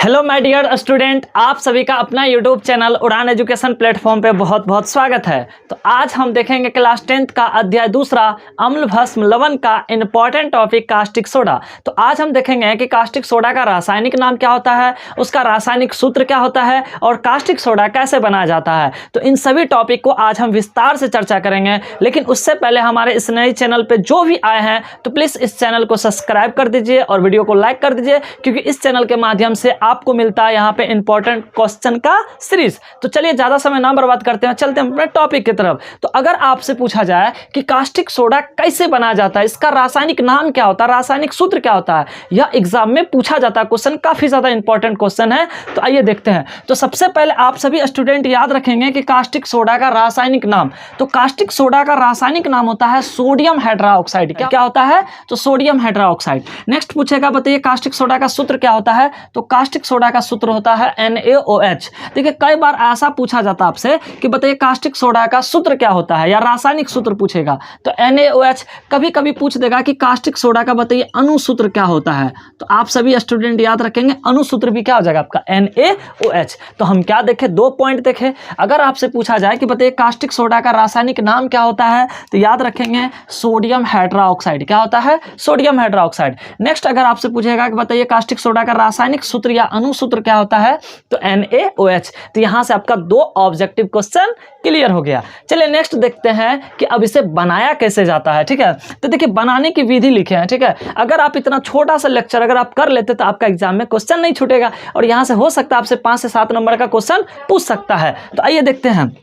Hello my dear student, आप सभी का अपना यूट्यूब चैनल उड़ान एजुकेशन प्लेटफॉर्म पे बहुत बहुत स्वागत है। तो आज हम देखेंगे क्लास 10th का अध्याय दूसरा अम्ल भस्म लवण का इंपॉर्टेंट टॉपिक कास्टिक सोडा। तो आज हम देखेंगे कि कास्टिक सोडा का रासायनिक नाम क्या होता है, उसका रासायनिक सूत्र क्या होता है और कास्टिक सोडा कैसे बनाया जाता है। तो इन सभी टॉपिक को आज हम विस्तार से चर्चा करेंगे। लेकिन उससे पहले हमारे इस नए चैनल पर जो भी आए हैं तो प्लीज़ इस चैनल को सब्सक्राइब कर दीजिए और वीडियो को लाइक कर दीजिए, क्योंकि इस चैनल के माध्यम से आपको मिलता है यहाँ पे इंपॉर्टेंट क्वेश्चन का सीरीज। तो चलिए ज्यादा समय ना बर्बाद करते हैं, चलते हैं अपने टॉपिक की तरफ। तो अगर आपसे पूछा जाए कि कास्टिक सोडा कैसे बनाया जाता है, इसका रासायनिक नाम क्या होता है, रासायनिक सूत्र क्या होता है, यह एग्जाम में पूछा जाता है क्वेश्चन, काफी ज्यादा इंपॉर्टेंट क्वेश्चन है। तो आइए देखते हैं। तो सबसे पहले आप सभी स्टूडेंट याद रखेंगे कि कास्टिक सोडा का रासायनिक नाम, तो कास्टिक सोडा का रासायनिक नाम होता है सोडियम हाइड्रोक्साइड। क्या होता है? तो सोडियम हाइड्रोक्साइड। नेक्स्ट पूछेगा, बताइए कास्टिक सोडा का सूत्र क्या होता है। तो कास्टिक सोडा का सूत्र होता है NaOH। देखिए कई बार ऐसा पूछा जाता है आपसे कि बताइए कास्टिक सोडा का सूत्र क्या होता है, या रासायनिक सूत्र पूछेगा तो NaOH। कभी कभी पूछ देगा कि कास्टिक सोडा का बताइए अणुसूत्र क्या होता है। तो आप सभी स्टूडेंट याद रखेंगे अणुसूत्र भी क्या हो जाएगा आपका NaOH। तो हम क्या देखें, दो पॉइंट देखें। अगर आपसे पूछा जाए कि बताइए कास्टिक सोडा का रासायनिक नाम क्या होता है, तो याद रखेंगे सोडियम हाइड्रोक्साइड। क्या होता है? Sodium hydroxide. नेक्स्ट अगर आपसे पूछेगा कि बताइए कास्टिक सोडा का रासायनिक सूत्र या अणुसूत्र क्या होता है, तो NaOH। तो यहां से आपका दो ऑब्जेक्टिव क्वेश्चन क्लियर हो गया। चलिए नेक्स्ट देखते हैं कि अब इसे बनाया कैसे जाता है। ठीक है, तो देखिए बनाने की विधि लिखे हैं। ठीक है, अगर आप इतना छोटा सा लेक्चर अगर आप कर लेते तो आपका एग्जाम में क्वेश्चन नहीं छूटेगा, और यहां से हो सकता है आपसे 5 से 7 नंबर का क्वेश्चन पूछ सकता है। तो आइए देखते हैं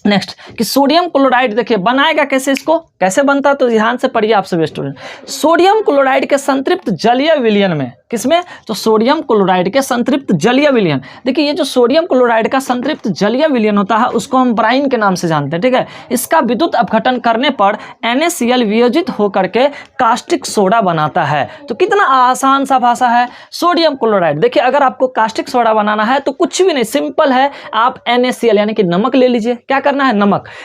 नेक्स्ट कि सोडियम क्लोराइड देखिए बनाएगा कैसे, इसको कैसे बनता है तो ध्यान से पढ़िए आप सभी स्टूडेंट। सोडियम क्लोराइड के संतृप्त जलीय विलयन में, किसमें? तो सोडियम क्लोराइड के संतृप्त जलीय विलयन। देखिए ये जो सोडियम क्लोराइड का संतृप्त जलीय विलयन होता है उसको हम ब्राइन के नाम से जानते हैं। ठीक है, इसका विद्युत अपघटन करने पर NaCl वियोजित होकर के कास्टिक सोडा बनाता है। तो कितना आसान सा भाषा है, सोडियम क्लोराइड। देखिए अगर आपको कास्टिक सोडा बनाना है तो कुछ भी नहीं, सिंपल है। आप NaCl यानी कि नमक ले लीजिए। क्या करना है?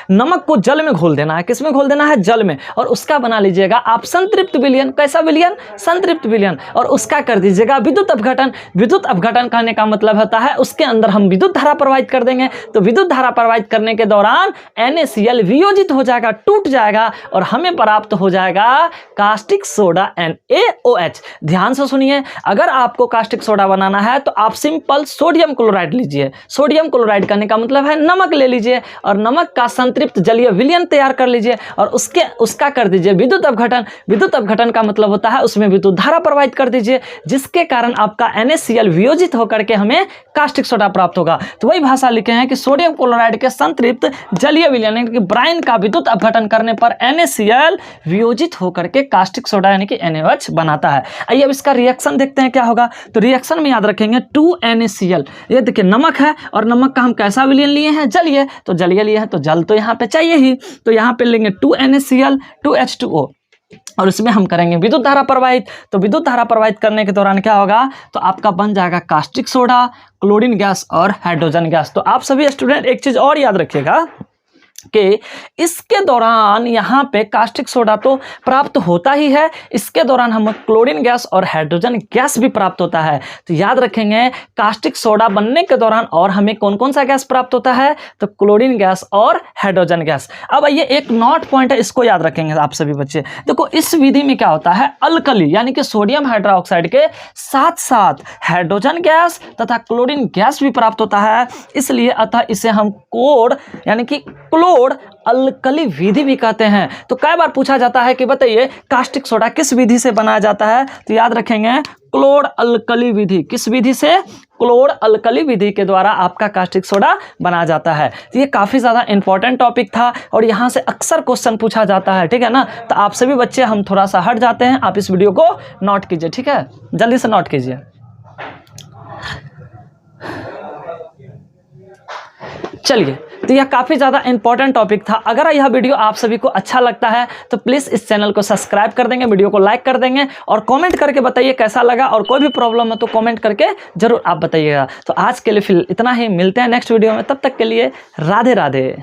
नमक को जल में घोल देना है। किस में घोल देना है? जल में। और उसका बना लीजिएगा आप संतृप्त विलयन। कैसा विलयन? संतृप्त विलयन। और उसका कर दीजिएगा विद्युत अपघटन। विद्युत अपघटन कहने का मतलब होता है उसके अंदर हम विद्युत धारा प्रवाहित कर देंगे। तो विद्युत धारा प्रवाहित करने के दौरान NaCl वियोजित हो जाएगा, टूट जाएगा, और हमें प्राप्त हो जाएगा कास्टिक सोडा NaOH। ध्यान से सुनिए, अगर आपको कास्टिक सोडा बनाना है तो आप सिंपल सोडियम क्लोराइड लीजिए। सोडियम क्लोराइड कहने का मतलब है नमक ले लीजिए, और नमक का संतृप्त जलीय विलयन तैयार कर लीजिए, और उसका कर दीजिए विद्युत अपघटन। विद्युत अपघटन का मतलब होता है उसमें विद्युत धारा प्रवाहित कर दीजिए, जिसके कारण आपका NaCl वियोजित होकर के हमें कास्टिक सोडा प्राप्त होगा। तो वही भाषा लिखे हैं कि सोडियम क्लोराइड के संतृप्त जलीय विलयन यानी कि ब्राइन का विद्युत अपघटन करने पर NaCl वियोजित होकर के कास्टिक सोडा यानी कि NaOH बनाता है। आइए अब इसका रिएक्शन देखते हैं क्या होगा। तो रिएक्शन में याद रखेंगे 2NaCl। ये देखिए नमक है, और नमक का हम कैसा विलयन लिए हैं? जलीय। तो जलीय लिए हैं तो जल तो यहाँ पे चाहिए ही, तो यहाँ पे लेंगे 2NaCl 2H2O, और इसमें हम करेंगे विद्युत धारा प्रवाहित। तो विद्युत धारा प्रवाहित करने के दौरान क्या होगा, तो आपका बन जाएगा कास्टिक सोडा, क्लोरीन गैस और हाइड्रोजन गैस। तो आप सभी स्टूडेंट एक चीज और याद रखिएगा कि इसके दौरान यहाँ पे कास्टिक सोडा तो प्राप्त होता ही है, इसके दौरान हमें क्लोरीन गैस और हाइड्रोजन गैस भी प्राप्त होता है। तो याद रखेंगे कास्टिक सोडा बनने के दौरान और हमें कौन कौन सा गैस प्राप्त होता है, तो क्लोरीन गैस और हाइड्रोजन गैस। अब ये एक नोट पॉइंट है, इसको याद रखेंगे आप सभी बच्चे। देखो इस विधि में क्या होता है, अल्कली यानी कि सोडियम हाइड्रोक्साइड के साथ साथ हाइड्रोजन गैस तथा क्लोरीन गैस भी प्राप्त होता है, इसलिए अतः इसे हम कोड यानी कि क्लोर अल्कली विधि भी कहते हैं। तो कई बार पूछा जाता है कि बताइए कास्टिक सोडा किस विधि से बनाया जाता है, तो याद रखेंगे क्लोर अल्कली विधि। किस विधि से? क्लोर अल्कली विधि के द्वारा आपका कास्टिक सोडा बनाया जाता है। तो ये काफी ज्यादा इंपॉर्टेंट टॉपिक था, और यहाँ से अक्सर क्वेश्चन पूछा जाता है। ठीक है ना, तो आप सभी बच्चे हम थोड़ा सा हट जाते हैं, आप इस वीडियो को नोट कीजिए। ठीक है, जल्दी से नोट कीजिए। चलिए, तो यह काफ़ी ज़्यादा इंपॉर्टेंट टॉपिक था। अगर यह वीडियो आप सभी को अच्छा लगता है तो प्लीज़ इस चैनल को सब्सक्राइब कर देंगे, वीडियो को लाइक कर देंगे, और कमेंट करके बताइए कैसा लगा, और कोई भी प्रॉब्लम है तो कमेंट करके जरूर आप बताइएगा। तो आज के लिए फिर इतना ही, मिलते हैं नेक्स्ट वीडियो में, तब तक के लिए राधे राधे।